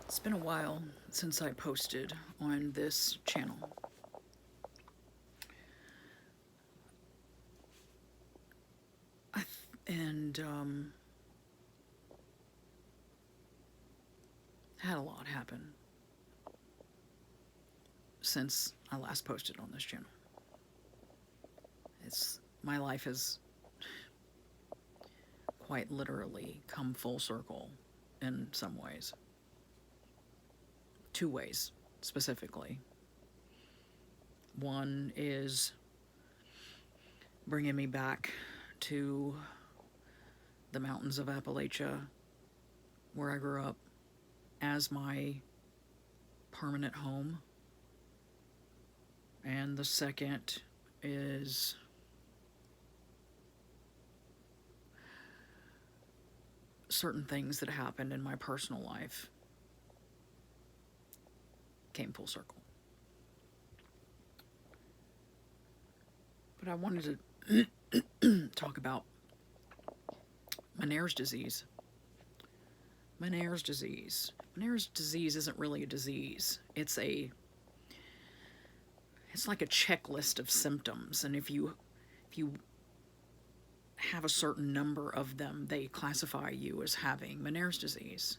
It's been a while since I posted on this channel. And had a lot happen since I last posted on this channel. My life has quite literally come full circle in some ways. Two ways specifically. One is bringing me back to the mountains of Appalachia, where I grew up, as my permanent home. And the second is certain things that happened in my personal life came full circle. But I wanted to talk about Meniere's disease. Meniere's disease. Meniere's disease isn't really a disease. It's like a checklist of symptoms, and if you have a certain number of them, they classify you as having Meniere's disease.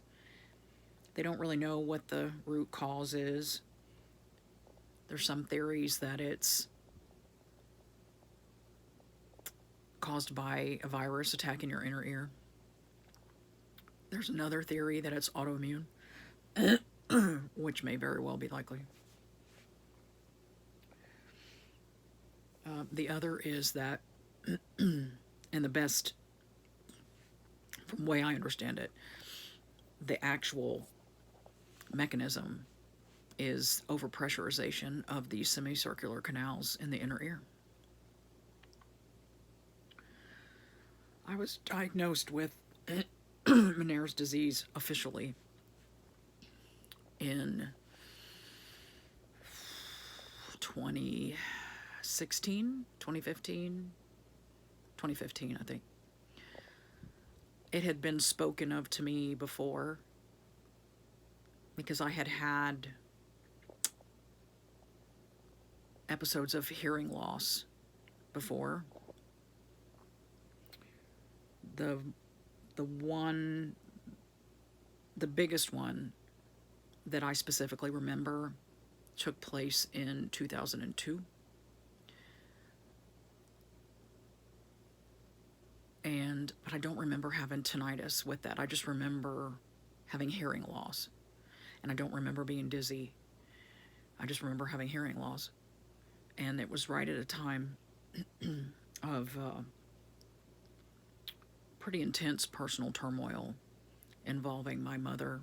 They don't really know what the root cause is. There's some theories that it's caused by a virus attacking your inner ear. There's another theory that it's autoimmune, which may very well be likely. The other is that, and the best, from the way I understand it, the actual mechanism is overpressurization of the semicircular canals in the inner ear. I was diagnosed with Meniere's disease officially in 2016, 2015, I think. It had been spoken of to me before because I had had episodes of hearing loss before. The biggest one that I specifically remember took place in 2002. But I don't remember having tinnitus with that. I just remember having hearing loss. And I don't remember being dizzy. I just remember having hearing loss. And it was right at a time of pretty intense personal turmoil involving my mother.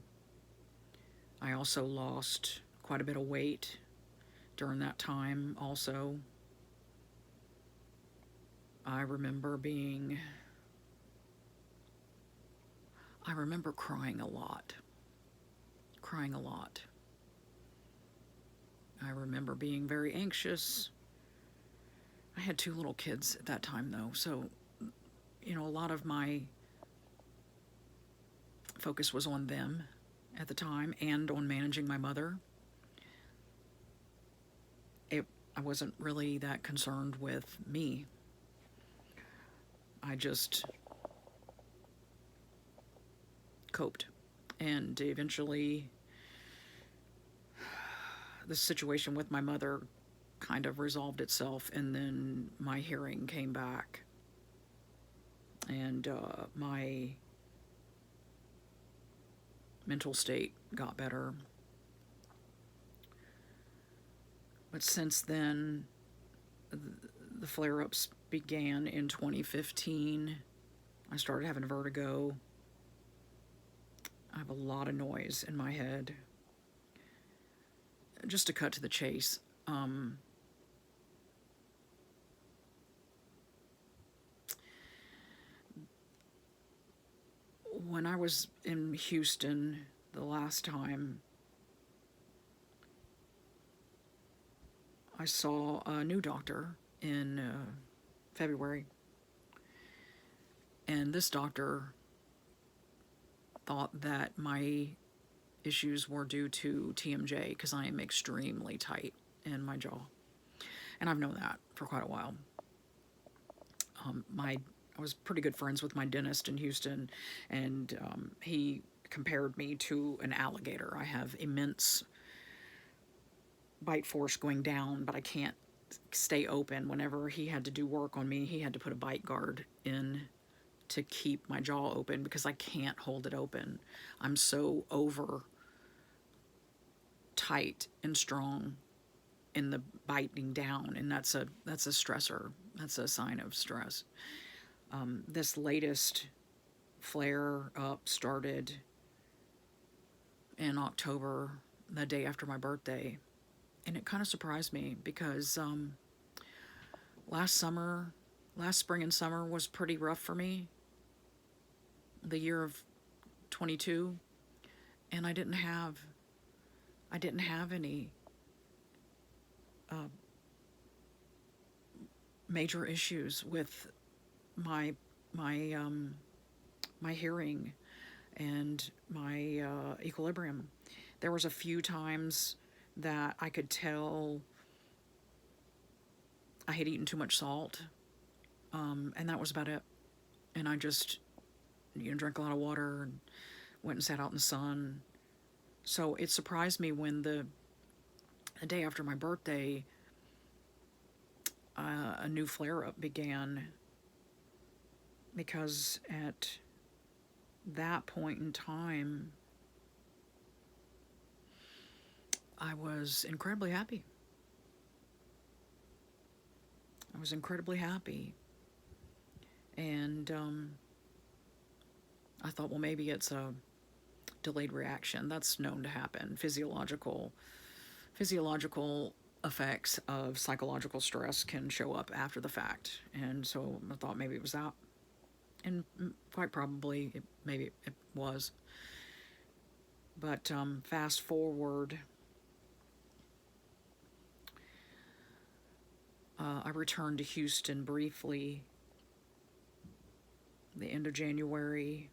I also lost quite a bit of weight during that time also. I remember crying a lot. I remember being very anxious. I had 2 little kids at that time though, so a lot of my focus was on them at the time and on managing my mother. I wasn't really that concerned with me. I just coped. And eventually, the situation with my mother kind of resolved itself, and then my hearing came back. And my mental state got better. But since then, the flare-ups began in 2015. I started having vertigo. I have a lot of noise in my head. Just to cut to the chase, when I was in Houston the last time, I saw a new doctor in February. And this doctor thought that my issues were due to TMJ because I am extremely tight in my jaw. And I've known that for quite a while. I was pretty good friends with my dentist in Houston, and he compared me to an alligator. I have immense bite force going down, but I can't stay open. Whenever he had to do work on me, he had to put a bite guard in to keep my jaw open because I can't hold it open. I'm so over tight and strong in the biting down, and that's a stressor. That's a sign of stress. This latest flare up started in October, the day after my birthday, and it kind of surprised me because last spring and summer was pretty rough for me. The year of 22, and I didn't have any major issues with my my hearing and my equilibrium. There was a few times that I could tell I had eaten too much salt, and that was about it. And I just, drank a lot of water and went and sat out in the sun. So it surprised me when the day after my birthday, a new flare-up began, because at that point in time, I was incredibly happy. I was incredibly happy. And I thought, well, maybe it's a delayed reaction. That's known to happen. Physiological effects of psychological stress can show up after the fact. And so I thought maybe it was that. And quite probably, maybe it was. But fast forward, I returned to Houston briefly the end of January,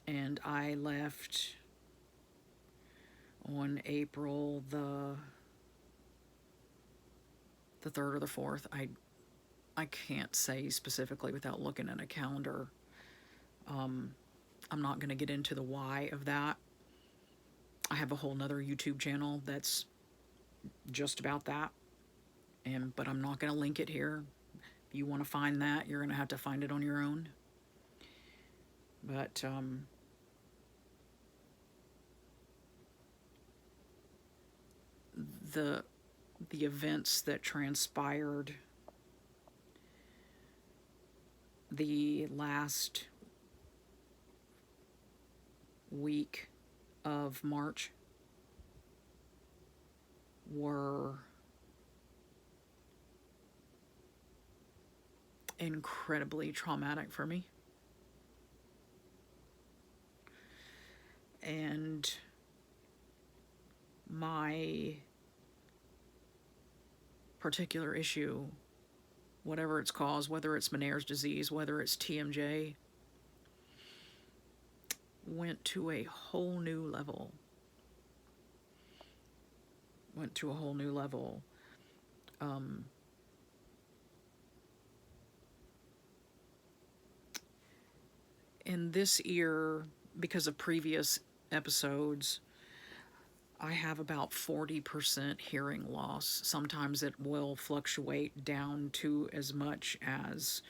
and I left on April the 3rd or the 4th. I can't say specifically without looking at a calendar. I'm not going to get into the why of that. I have a whole nother YouTube channel that's just about that, but I'm not going to link it here. If you want to find that, you're going to have to find it on your own. But the events that transpired the last week of March were incredibly traumatic for me. And my particular issue, whatever its cause, whether it's Meniere's disease, whether it's TMJ, went to a whole new level. In this ear, because of previous episodes, I have about 40% hearing loss. Sometimes it will fluctuate down to as much as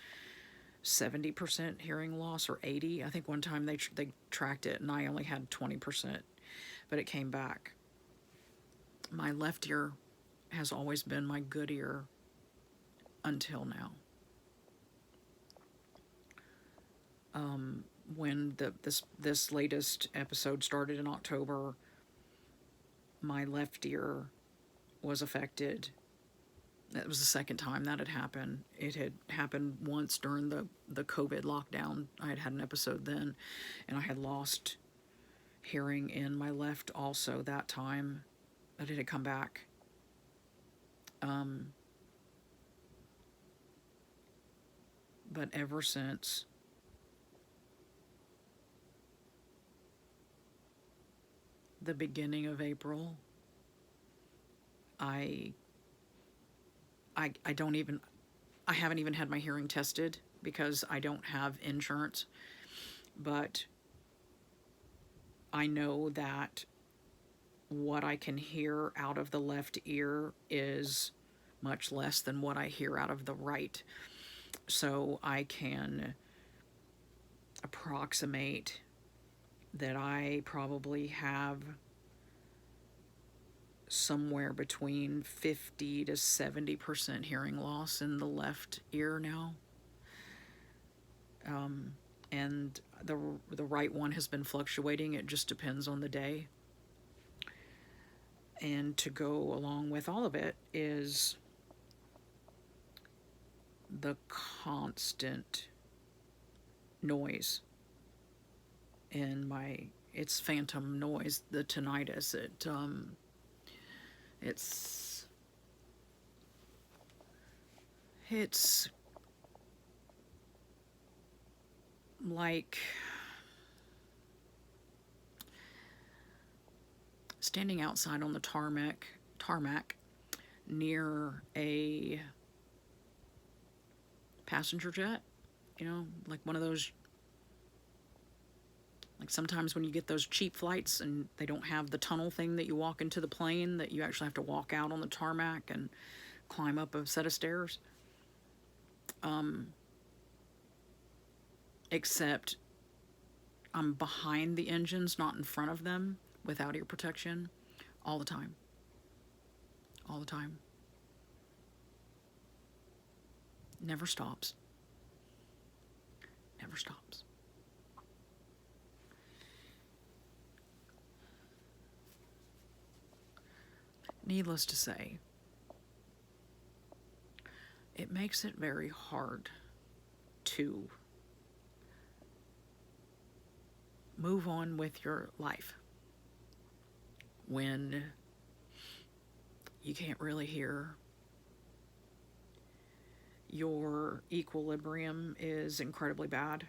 70% hearing loss, or 80. I think one time they tracked it and I only had 20%, but it came back. My left ear has always been my good ear until now. When this latest episode started in October, my left ear was affected. That was the second time that had happened. It had happened once during the COVID lockdown. I had an episode then, and I had lost hearing in my left also that time, that it had come back. But ever since, the beginning of April. I I don't even I haven't even had my hearing tested because I don't have insurance, but I know that what I can hear out of the left ear is much less than what I hear out of the right. So I can approximate that I probably have somewhere between 50 to 70% hearing loss in the left ear now. And the right one has been fluctuating. It just depends on the day. And to go along with all of it is the constant noise in my, it's phantom noise, the tinnitus. It's like standing outside on the tarmac near a passenger jet, like one of those, like sometimes when you get those cheap flights and they don't have the tunnel thing that you walk into the plane, that you actually have to walk out on the tarmac and climb up a set of stairs. Except I'm behind the engines, not in front of them, without ear protection, all the time. All the time. Never stops. Never stops. Needless to say, it makes it very hard to move on with your life when you can't really hear. Your equilibrium is incredibly bad.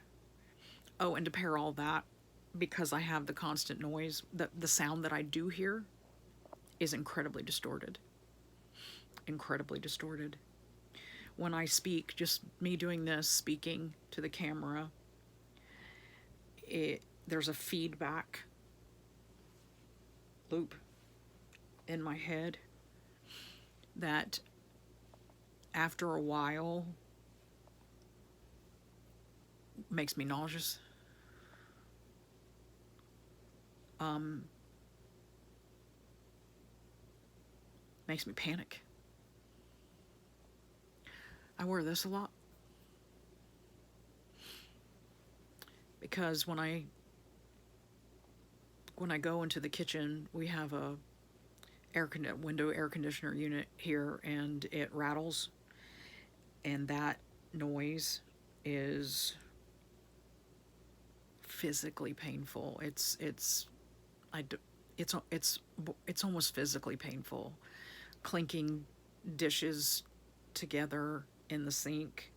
Oh, and to pair all that, because I have the constant noise, the sound that I do hear is incredibly distorted. Incredibly distorted. When I speak, just me doing this, speaking to the camera, there's a feedback loop in my head that after a while makes me nauseous. Makes me panic. I wear this a lot because when I go into the kitchen, we have a window air conditioner unit here, and it rattles, and that noise is physically painful. It's almost physically painful. Clinking dishes together in the sink,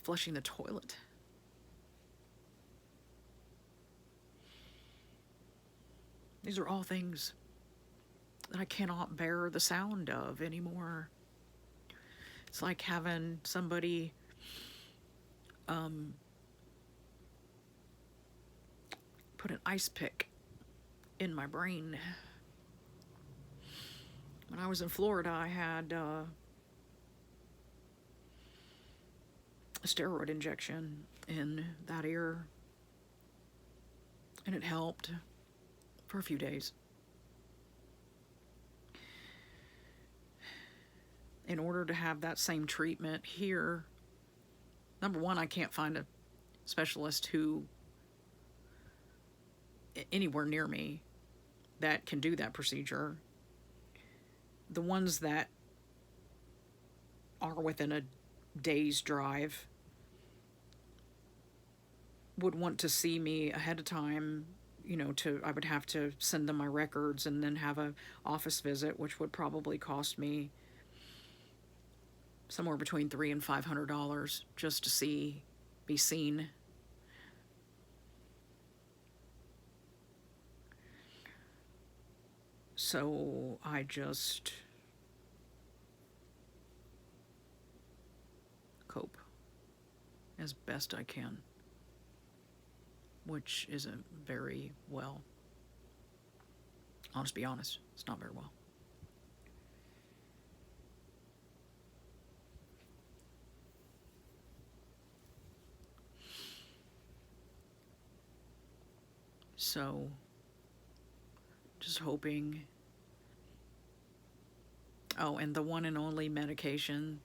flushing the toilet. These are all things that I cannot bear the sound of anymore. It's like having somebody put an ice pick in my brain. When I was in Florida, I had a steroid injection in that ear, and it helped for a few days. In order to have that same treatment here, number one, I can't find a specialist who anywhere near me that can do that procedure. The ones that are within a day's drive would want to see me ahead of time. I would have to send them my records and then have a office visit, which would probably cost me somewhere between $300 and $500 just to be seen. So I just cope as best I can, which isn't very well. I'll just be honest, it's not very well. So, just hoping. Oh, and the one and only medication,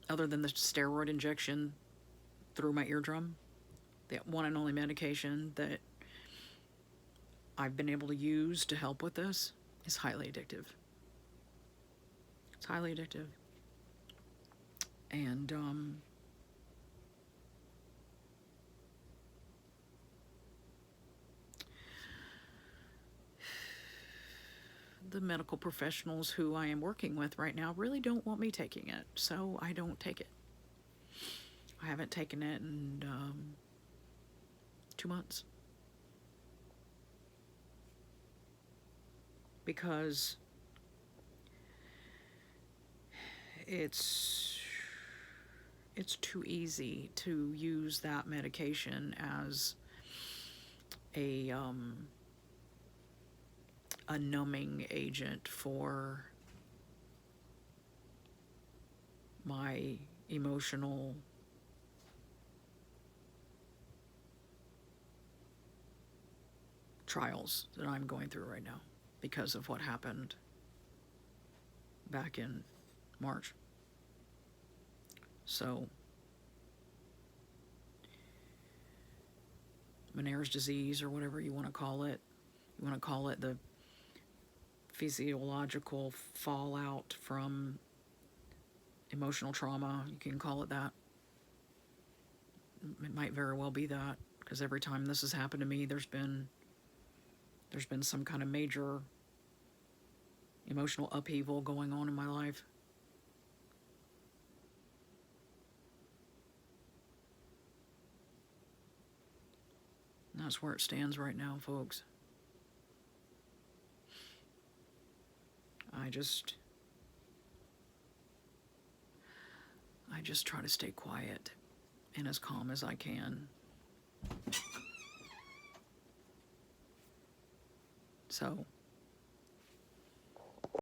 other than the steroid injection through my eardrum, the one and only medication that I've been able to use to help with this is highly addictive. It's highly addictive. And the medical professionals who I am working with right now really don't want me taking it, so I don't take it. I haven't taken it in 2 months because it's too easy to use that medication as a numbing agent for my emotional trials that I'm going through right now because of what happened back in March. So, Ménière's disease, or whatever you want to call it, you want to call it the physiological fallout from emotional trauma, you can call it that. It might very well be that, because every time this has happened to me, there's been some kind of major emotional upheaval going on in my life. And that's where it stands right now, folks. I just try to stay quiet and as calm as I can. So,